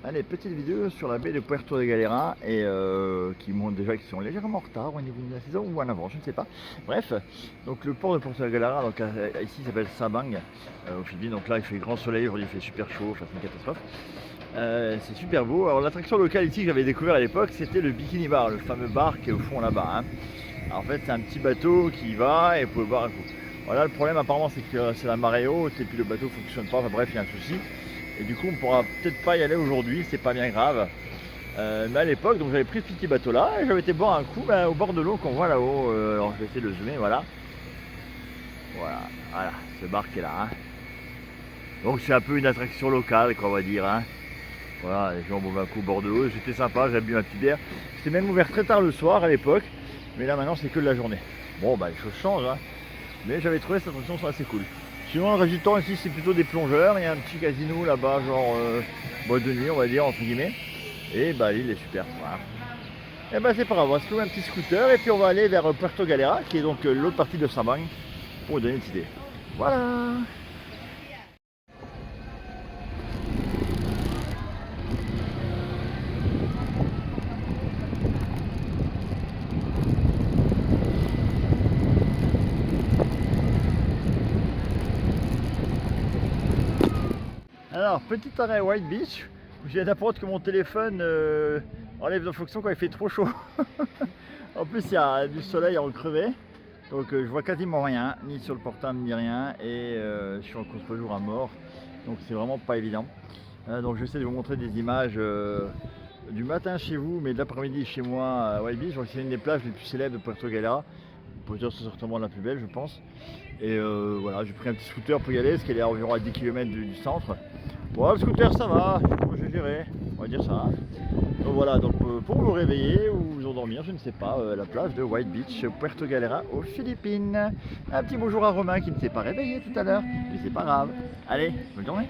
Allez, petite vidéo sur la baie de Puerto de Galera et qui montre déjà qu'ils sont légèrement en retard au niveau de la saison ou en avant, je ne sais pas. Bref, donc le port de Puerto de Galera, donc ici il s'appelle Sabang aux Philippines. Donc là il fait grand soleil, aujourd'hui il fait super chaud, enfin c'est une catastrophe. C'est super beau. Alors l'attraction locale ici que j'avais découvert à l'époque, c'était le Bikini Bar, le fameux bar qui est au fond là-bas. Hein. Alors, en fait c'est un petit bateau qui y va et vous pouvez boire un coup. Voilà, le problème apparemment c'est que c'est la marée haute et puis le bateau ne fonctionne pas, enfin bref il y a un souci. Et du coup on pourra peut-être pas y aller aujourd'hui, c'est pas bien grave. Mais à l'époque, donc j'avais pris ce petit bateau là et j'avais été boire un coup au bord de l'eau qu'on voit là-haut. Alors je vais essayer de le zoomer, voilà. Voilà, ce bar qui est là. Hein. Donc c'est un peu une attraction locale, quoi, on va dire. Hein. Voilà, les gens boivent un coup au bord de l'eau, c'était sympa, j'avais bu ma petite bière. C'était même ouvert très tard le soir à l'époque, mais là maintenant c'est que de la journée. Bon bah les choses changent, hein. Mais j'avais trouvé cette attraction assez cool. Sinon le reste du temps ici c'est plutôt des plongeurs, il y a un petit casino là-bas, genre boîte de nuit on va dire entre guillemets. Et bah l'île est super. Voilà. Et bah c'est pas grave, on va se louer un petit scooter et puis on va aller vers Puerto Galera, qui est donc l'autre partie de Sabang, pour vous donner une petite idée. Voilà. Alors, petit arrêt White Beach, où je viens d'apprendre que mon téléphone enlève de fonction quand il fait trop chaud. En plus, il y a du soleil en crevé, donc je vois quasiment rien, ni sur le portable, ni rien, et je suis en contre-jour à mort, donc c'est vraiment pas évident. Donc j'essaie de vous montrer des images du matin chez vous, mais de l'après-midi chez moi à White Beach. Donc c'est une des plages les plus célèbres de Puerto Galera. On peut dire que c'est certainement la plus belle, je pense. Et voilà, j'ai pris un petit scooter pour y aller, parce qu'elle est environ à 10 km du centre. Bon, le scooter ça va, je gérer, on va dire ça. Donc voilà, donc pour vous réveiller ou vous endormir, je ne sais pas, la plage de White Beach, Puerto Galera aux Philippines. Un petit bonjour à Romain qui ne s'est pas réveillé tout à l'heure, mais c'est pas grave. Allez, bonne journée.